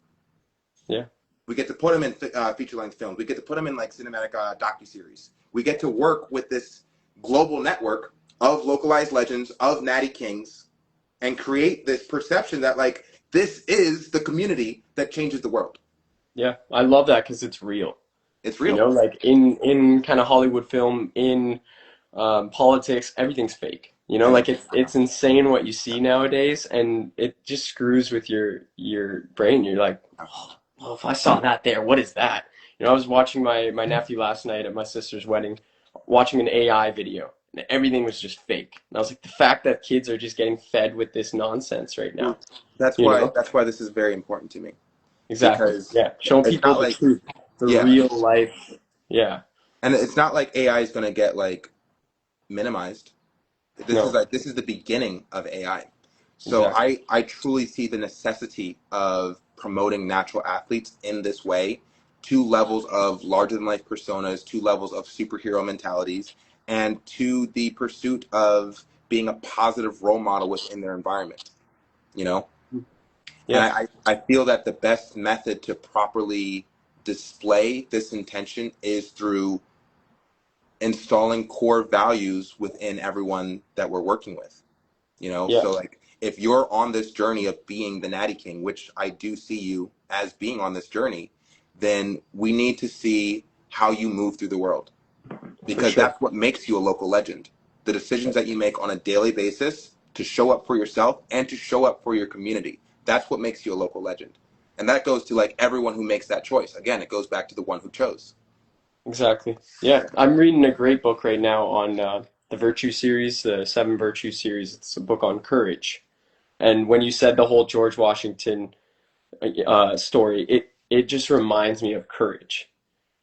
yeah, We get to put them in feature-length films. We get to put them in like cinematic docu-series. We get to work with this global network of localized legends, of Natty Kings, and create this perception that like this is the community that changes the world. yeah. I love that because it's real. It's real. Like in kind of Hollywood film, in politics, everything's fake. Like Everything. it's insane what you see nowadays, and it just screws with your brain. You're like, oh, well, if I saw that there, what is that? I was watching my nephew last night at my sister's wedding, watching an AI video, and everything was just fake. And I was like, the fact that kids are just getting fed with this nonsense right now. That's You why know? that's why this is very important to me Exactly. because Yeah. Showing it's people not the like truth, the yeah, real life. Yeah. and it's not like AI is going to get like minimized. No. This is the beginning of AI. So Exactly. I truly see the necessity of promoting natural athletes in this way, 2 levels of larger than life personas, 2 levels of superhero mentalities, and to the pursuit of being a positive role model within their environment. You know, and Yeah. I feel that the best method to properly display this intention is through installing core values within everyone that we're working with. Yeah. So like if you're on this journey of being the Natty King, which I do see you as being on this journey, then we need to see how you move through the world For because sure. that's what makes you a local legend. The decisions that you make on a daily basis to show up for yourself and to show up for your community. That's what makes you a local legend. And that goes to like everyone who makes that choice. Again, it goes back to the one who chose. Exactly. Yeah. I'm reading a great book right now on the Virtue series, the Seven Virtue series. It's a book on courage. And when you said the whole George Washington story, it just reminds me of courage.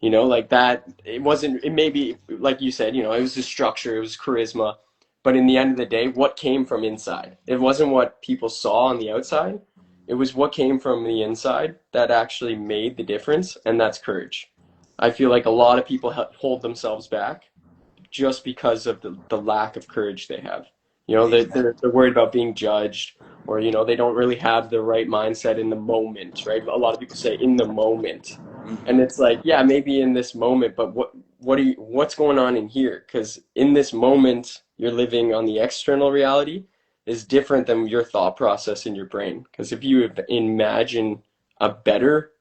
Like that, it wasn't, it maybe, like you said, it was the structure, it was charisma. But in the end of the day, what came from inside? It wasn't what people saw on the outside. It was what came from the inside that actually made the difference, and that's courage. I feel like a lot of people hold themselves back just because of the lack of courage they have. They're worried about being judged, or they don't really have the right mindset in the moment, right? A lot of people say in the moment, and Mm-hmm. it's like, yeah, maybe in this moment, but what's going on in here? Because in this moment, you're living on the external reality is different than your thought process in your brain. Because if you imagine a better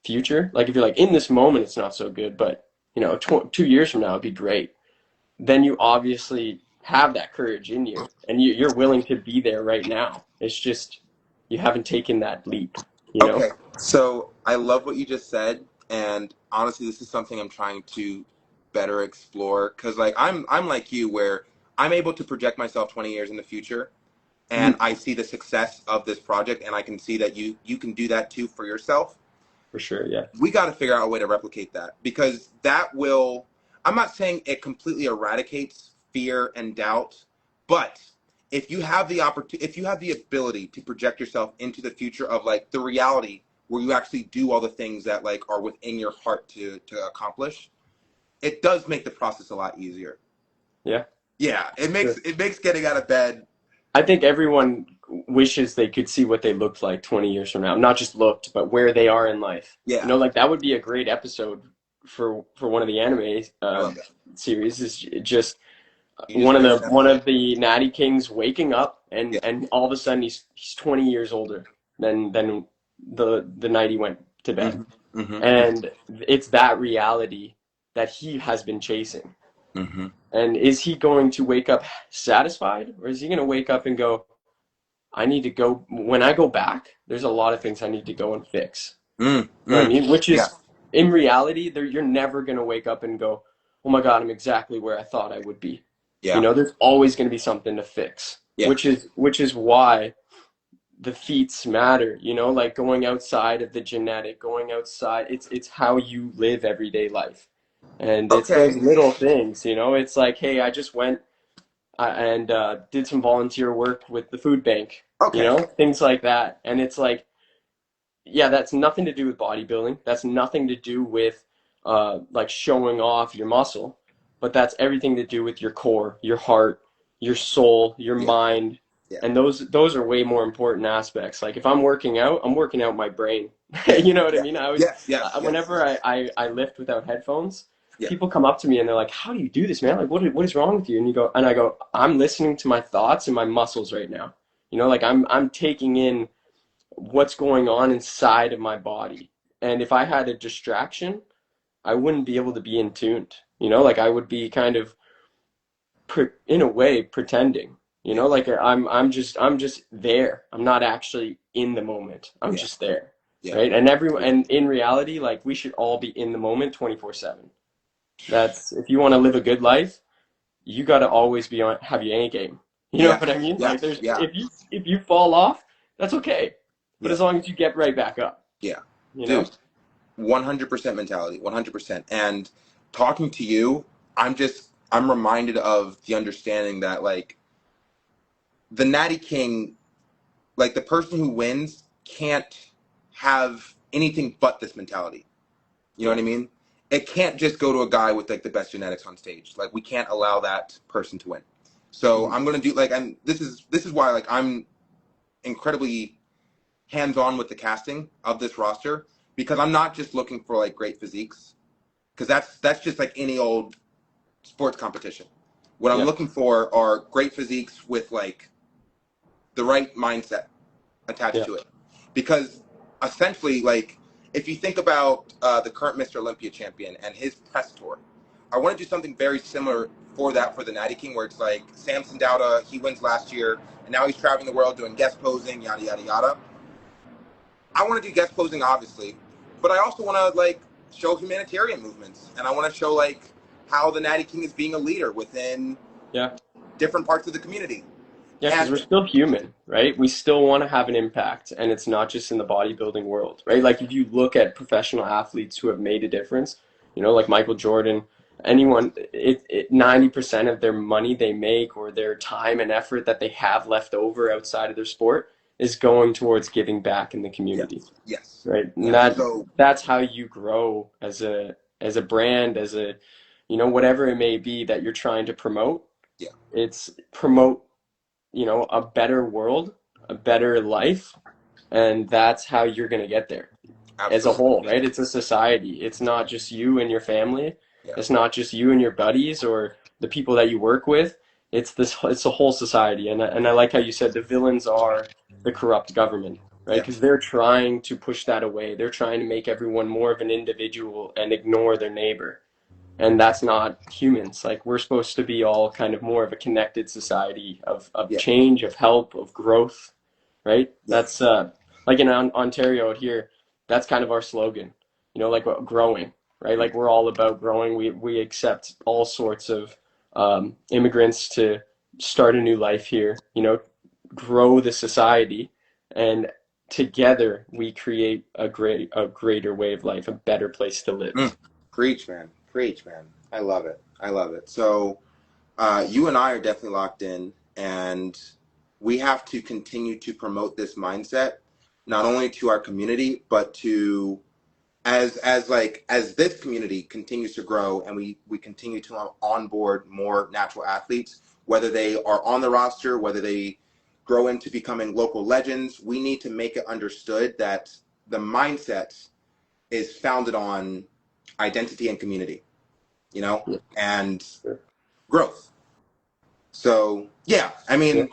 future, like if you're like in this moment, it's not so good, but 2 years from now, it'd be great, then you obviously have that courage in you, and you're willing to be there right now. It's just you haven't taken that leap, you know? Okay, so I love what you just said, and honestly, this is something I'm trying to better explore because, like, I'm like you, where I'm able to project myself 20 years in the future, and Mhm. I see the success of this project, and I can see that you can do that too for yourself. For sure, yeah. We got to figure out a way to replicate that because that will, I'm not saying it completely eradicates fear and doubt, but if you have the opportunity, if you have the ability to project yourself into the future of like the reality where you actually do all the things that like are within your heart to accomplish, it does make the process a lot easier. Yeah. Yeah, Sure. it makes getting out of bed. I think everyone wishes they could see what they looked like 20 years from now. Not just looked, but where they are in life. You Yeah, know, like that would be a great episode for one of the anime I love that. series. Is just You just mentioned that. one of the Natty Kings waking up Yeah. and all of a sudden he's 20 years older than the night he went to bed. Hmm. Hmm. And it's that reality that he has been chasing. Hmm. And is he going to wake up satisfied, or is he going to wake up and go, I need to go, when I go back, there's a lot of things I need to go and fix. Mm, You know what I mm. mean? Which Yeah, is, in reality, you're never going to wake up and go, oh my God, I'm exactly where I thought I would be. You yeah, know, there's always going to be something to fix, yeah. which is why the feats matter, you know, like going outside of the genetic, going outside, it's how you live everyday life. And it's those Okay, little things, you know, it's like, hey, I just went and did some volunteer work with the food bank, you okay. know, things like that. And it's like, yeah, that's nothing to do with bodybuilding. That's nothing to do with like showing off your muscle, but that's everything to do with your core, your heart, your soul, your Yeah, mind, yeah, and those are way more important aspects. Like if I'm working out, I'm working out my brain. yeah, You know what I yeah. mean? I was Yes, yes, yes, whenever yes. I lift without headphones, Yeah, people come up to me and they're like, "How do you do this, man? Like what is wrong with you?" And you go, and I go, "I'm listening to my thoughts and my muscles right now." You know, like I'm taking in what's going on inside of my body. And if I had a distraction, I wouldn't be able to be in tuned. You know, like I would be kind of in a way pretending. You yeah, know, like I'm just there. I'm not actually in the moment. I'm yeah, just there. yeah. Right? And everyone and in reality, like we should all be in the moment 24/7. That's if you want to live a good life, you got to always be on have your A game. You know what I Yes, mean? Like yes, there's yeah, if you fall off, that's okay. But yeah, as long as you get right back up, yeah. you know? Dude, 100% mentality, 100%. And talking to you, I'm reminded of the understanding that, like, the Natty King, like, the person who wins can't have anything but this mentality. You know what Yeah. I mean? It can't just go to a guy with like the best genetics on stage. Like we can't allow that person to win. So Mhm. I'm gonna do like, and this is why like I'm incredibly hands on with the casting of this roster because I'm not just looking for like great physiques because that's just like any old sports competition. What I'm Yeah. looking for are great physiques with like the right mindset attached Yeah. to it. Because essentially, like, if you think about the current Mr. Olympia champion and his press tour, I want to do something very similar for that for the Natty King, where it's like Samson Dowda, he wins last year, and now he's traveling the world doing guest posing, yada, yada, yada. I want to do guest posing, obviously, but I also want to, like, show humanitarian movements, and I want to show, like, how the Natty King is being a leader within Yeah. different parts of the community. Yeah, because And, we're still human, right? We still want to have an impact, and it's not just in the bodybuilding world, right? Like if you look at professional athletes who have made a difference, you know, like Michael Jordan, anyone, 90% of their money they make or their time and effort that they have left over outside of their sport is going towards giving back in the community, yes, yes, right? And yes. So, that's how you grow as a brand, as a, you know, whatever it may be that you're trying to promote. yeah, It's promote, you know, a better world, a better life, and that's how you're going to get there as a absolutely. whole, right? It's a society. It's not just you and your family. Yeah, It's not just you and your buddies or the people that you work with. It's a whole society. And I like how you said the villains are the corrupt government, right? yeah. Because they're trying to push that away. They're trying to make everyone more of an individual and ignore their neighbor. and that's not humans. Like we're supposed to be all kind of more of a connected society of Yeah. change, of help, of growth, right? That's Yes. like in Ontario out here, that's kind of our slogan, like growing, right? Like we're all about growing. We accept all sorts of immigrants to start a new life here, grow the society, and together we create a greater way of life, a better place to live. Mm. Preach, man. Preach, man. I love it. I love it. So, you and I are definitely locked in, and we have to continue to promote this mindset, not only to our community, but to as this community continues to grow and we continue to onboard more natural athletes, whether they are on the roster, whether they grow into becoming local legends, we need to make it understood that the mindset is founded on identity and community, Yeah. and Sure. growth. So yeah, I Yeah. mean,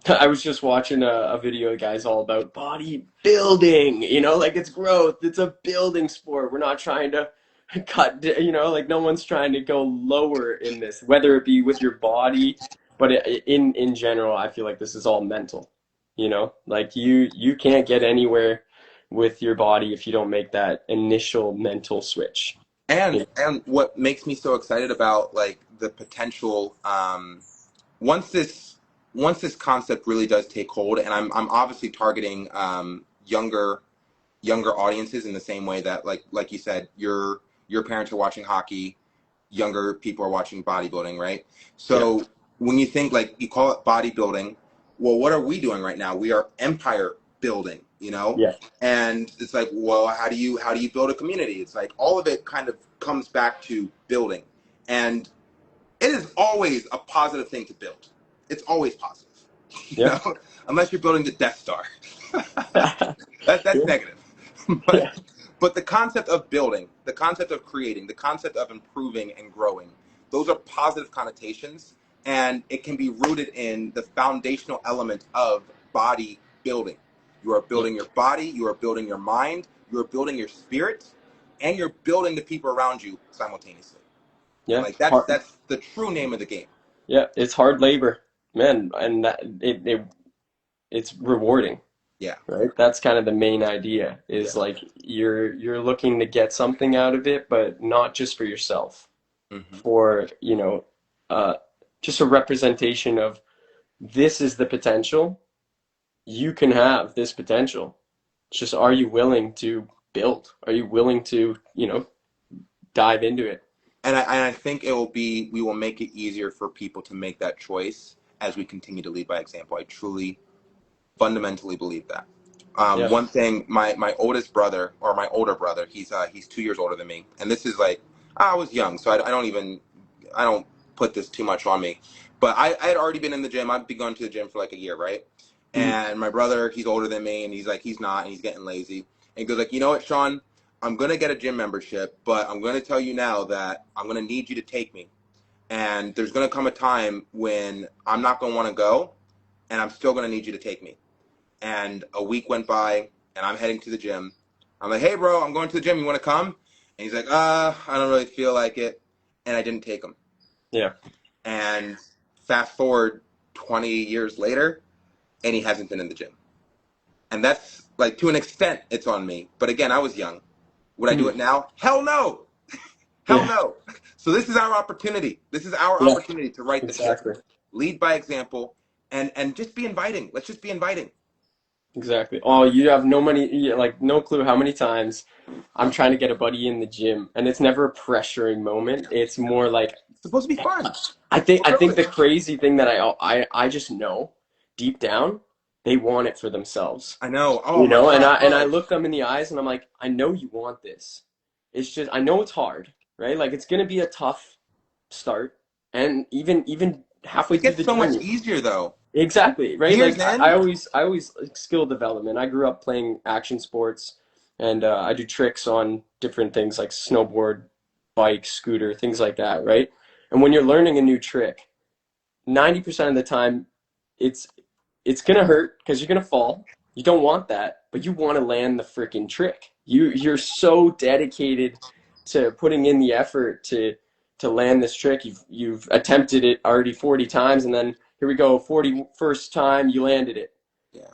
I was just watching a video, guys, all about bodybuilding, like it's growth, it's a building sport. We're not trying to cut, like no one's trying to go lower in this, whether it be with your body, but in general, I feel like this is all mental, like you can't get anywhere with your body if you don't make that initial mental switch. and You and what makes me so excited about like the potential, once this concept really does take hold, and I'm obviously targeting younger audiences in the same way that like you said, your parents are watching hockey, younger people are watching bodybuilding, right? Yeah, So when you think like you call it bodybuilding, well, what are we doing right now? We are empire building, yeah, and it's like, well, how do you build a community? It's like all of it kind of comes back to building, and it is always a positive thing to build. It's always positive, you yeah, know, unless you're building the Death Star. yeah, That's negative. but yeah, but the concept of building, the concept of creating, the concept of improving and growing, those are positive connotations, and it can be rooted in the foundational element of body building. You are yeah, building your body, you are building your mind, you are building your spirit, and you're building the people around you simultaneously. And yeah. like that's the true name of the game. Yeah, it's hard labor, man, and it's rewarding, Yeah. right? That's kind of the main idea Yeah. is like you're looking to get something out of it, but not just for yourself, Hmm. for, uh, just a representation of this is the potential. You can have this potential. It's just, are you willing to build? Are you willing to, dive into it? And I think we will make it easier for people to make that choice as we continue to lead by example. I truly fundamentally believe that. Yeah. One thing, my oldest brother, or my older brother, he's 2 years older than me, and this is like, I was young, so I don't put this too much on me, but I had already been in the gym. I'd been going to the gym for like a year, right? Mhm. And my brother, he's older than me, and he's like, he's not, and he's getting lazy, and he goes like, you know what, Shaun, I'm gonna get a gym membership, but I'm gonna tell you now that I'm gonna need you to take me, and there's gonna come a time when I'm not gonna want to go, and I'm still gonna need you to take me. And a week went by, and I'm heading to the gym. I'm like, hey, bro, I'm going to the gym. You want to come? And he's like, I don't really feel like it. And I didn't take him. Yeah. And fast forward 20 years later, and he hasn't been in the gym. And that's like, to an extent, it's on me. But again, I was young. Would I do Mhm. it now? Hell no. Hell Yeah. no. So this is our opportunity. This is our Yeah. opportunity to right the ship, Exactly. lead by example, and just be inviting. Let's just be inviting. Exactly. Oh, you have no money, like no clue how many times I'm trying to get a buddy in the gym, and it's never a pressuring moment. It's more like It's supposed to be fun. We're I think building. the crazy thing that I just know deep down they want it for themselves, I know. Oh my and God, I bro. look them in the eyes and I'm like, I know you want this. It's just I know it's hard, right? Like it's gonna be a tough start, and even halfway It through gets the so much journey. easier though. Exactly, right? Years Like in. I always like skill development. I grew up playing action sports, and I do tricks on different things like snowboard, bike, scooter, things like that, right? And when you're learning a new trick, 90% of the time, it's it's gonna hurt because you're gonna fall. You don't want that, but you want to land the freaking trick. You're so dedicated to putting in the effort to land this trick. You've attempted it already 40 times, and then here we go, 41st time you landed it, Yeah.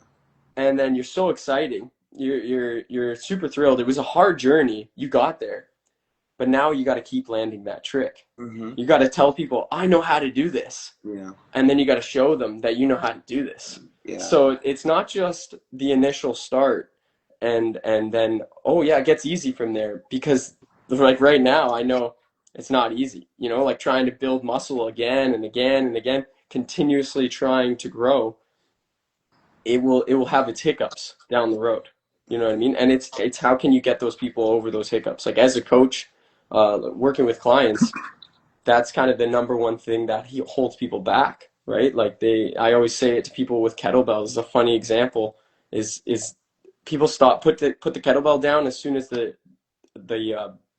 and then you're so exciting. You're super thrilled. It was a hard journey. You got there, but now you got to keep landing that trick. Hmm. You got to tell people, I know how to do this. Yeah. And then you got to show them that you know how to do this. Yeah. So it's not just the initial start and then, oh yeah, it gets easy from there, because like right now I know it's not easy, like trying to build muscle again and again and again, continuously trying to grow. It will have its hiccups down the road. You know what I mean? And it's how can you get those people over those hiccups? Like as a coach, working with clients, that's kind of the number one thing that he holds people back, right? Like I always say it to people with kettlebells. A funny example is people put the kettlebell down as soon as the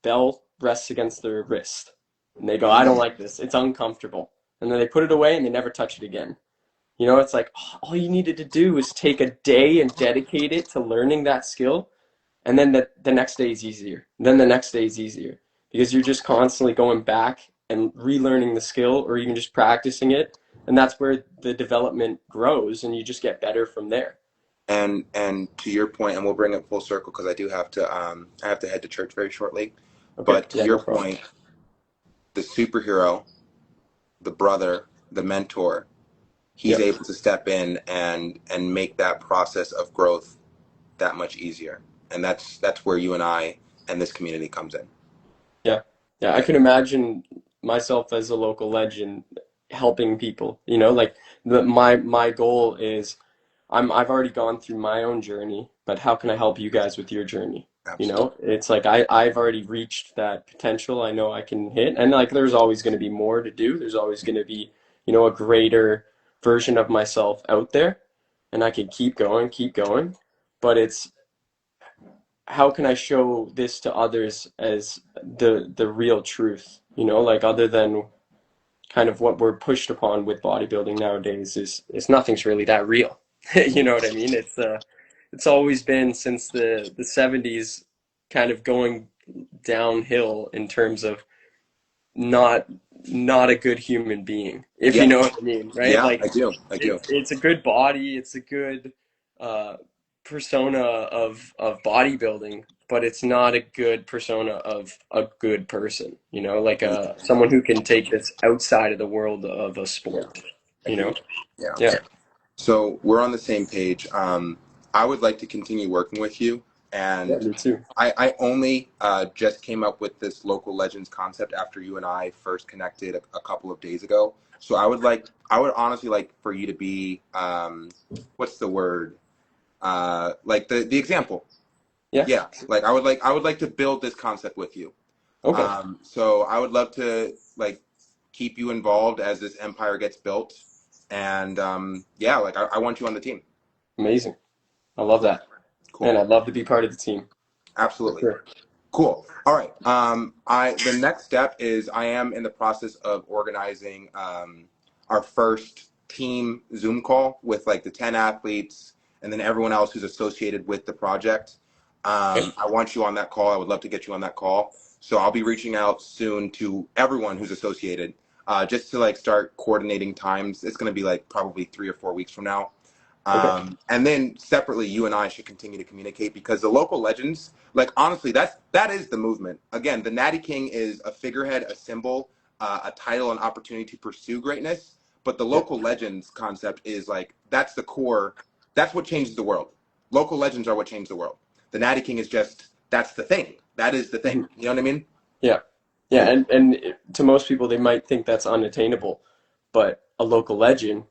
bell rests against their wrist, and they go, I don't Hmm. like this. It's uncomfortable, and then they put it away and they never touch it again. It's like, oh, all you needed to do was take a day and dedicate it to learning that skill, and then the next day is easier. Then the next day is easier because you're just constantly going back and relearning the skill or even just practicing it. And that's where the development grows and you just get better from there. And to your point, and we'll bring it full circle because I have to head to church very shortly. Okay. But to Yeah, your no problem. point, the superhero, the brother, the mentor, he's Yep. able to step in and make that process of growth that much easier. And that's where you and I and this community comes in. Yeah. Yeah. I Yeah, can imagine myself as a local legend helping people, like my goal is I've already gone through my own journey, but how can I help you guys with your journey? absolutely. It's like I've already reached that potential I know I can hit. And like there's always going to be more to do. There's always going to be, a greater version of myself out there. And I can keep going. But it's how can I show this to others as the real truth, like other than kind of what we're pushed upon with bodybuilding nowadays is nothing's really that real. You know what I mean? It's always been since the 70s kind of going downhill in terms of not not a good human being, if you Yeah, know what I mean, right? yeah, Like I do. I do. it's a good body, it's a good uh, persona of bodybuilding, but it's not a good persona of a good person, like someone who can take this outside of the world of a Yeah, sport, I you hear know? you. Yeah. Yeah, So we're on the same page. I would like to continue working with you, yeah, and me too. I only just came up with this local legends concept after you and I first connected a couple of days ago. So I would honestly like for you to be, what's the word? Like the example. Yeah, Yeah, like I would like to build this concept with you. okay, So I would love to like keep you involved as this empire gets built, and yeah, like I want you on the team. amazing. I love Cool, that, cool, and I'd love to be part of the team for absolutely. sure. Cool. All right. I the next step is I am in the process of organizing our first team Zoom call with like the 10 athletes and then everyone else who's associated with the project. Okay, I want you on that call. I would love to get you on that call. So I'll be reaching out soon to everyone who's associated, just to like start coordinating times. It's going to be like probably 3 or 4 weeks from now. okay, And then separately, you and I should continue to communicate because the local legends, like honestly, that is the movement. Again, the Natty King is a figurehead, a symbol, a title, an opportunity to pursue greatness. But the yeah, local legends concept is like that's the core. That's what changes the world. Local legends are what change the world. The Natty King is just that's the thing. That is the thing. mhm, You know what I mean? yeah, yeah, Cool. and to most people they might think that's unattainable, but a local legend,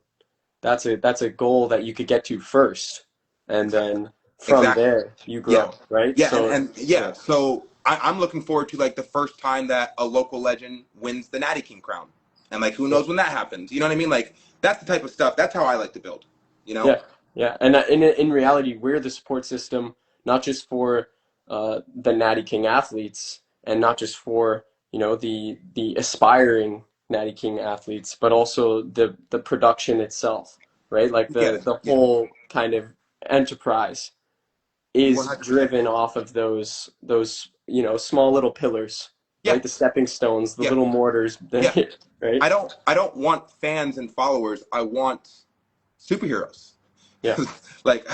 that's a goal that you could get to first, and Exactly. then from Exactly. there you Yeah. grow, right? Yeah, So and yeah, yeah, so I'm looking forward to like the first time that a local legend wins the Natty King crown. And like who yeah, knows when that happens. You know what I mean? Like that's the type of stuff. That's how I like to build, you know? yeah, yeah. And in reality, we're the support system, not just for the Natty King athletes, and not just for the aspiring Natty King athletes, but also the production itself, right? Like You get the it. the Yeah. whole kind of enterprise is 100%. driven off of those small little pillars, Yeah, right? The stepping stones, the yeah, little mortars, yeah. right? I don't want fans and followers. I want superheroes. Yeah, like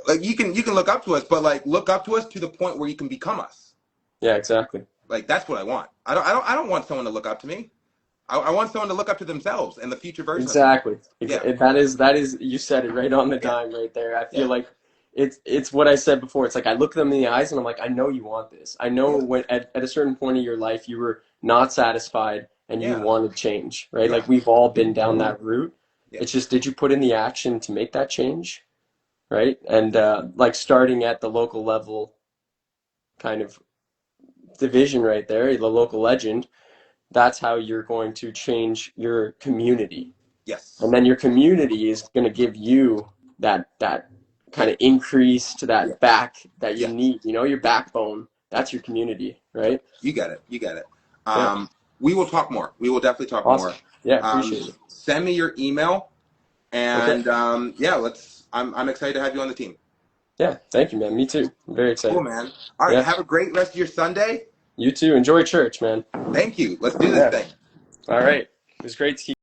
like you can look up to us, but like look up to us to the point where you can become us. yeah, exactly. Like that's what I want. I don't want someone to look up to me. I want someone to look up to themselves and the future version of themselves. Exactly. Yeah, That is you said it right on the yeah, dime right there. I feel yeah, like it's what I said before. It's like I look them in the eyes and I'm like, I know you want this. I know yeah, when at a certain point in your life you were not satisfied and you yeah, wanted change, right? yeah, Like we've all been down that route. yeah. It's just did you put in the action to make that change, right? And like starting at the local level kind of division right there, the local legend, that's how you're going to change your community. And Yes. then your community is going to give you that kind Yeah, of increase to yeah, that back that you yeah, need, your yeah, backbone. yeah, That's your community, yeah. right? You get it. You get it. Yeah. We will talk more. We will definitely talk Awesome. more. Yeah, appreciate it. Send me your email, Okay. and yeah, let's. I'm excited to have you on the team. Yeah, thank you, man. Me too. I'm very Cool, excited. man. All right. Yeah. Have a great rest of your Sunday. You too. Enjoy church, man. Thank you. Let's do this Yeah. thing. All right. It was great to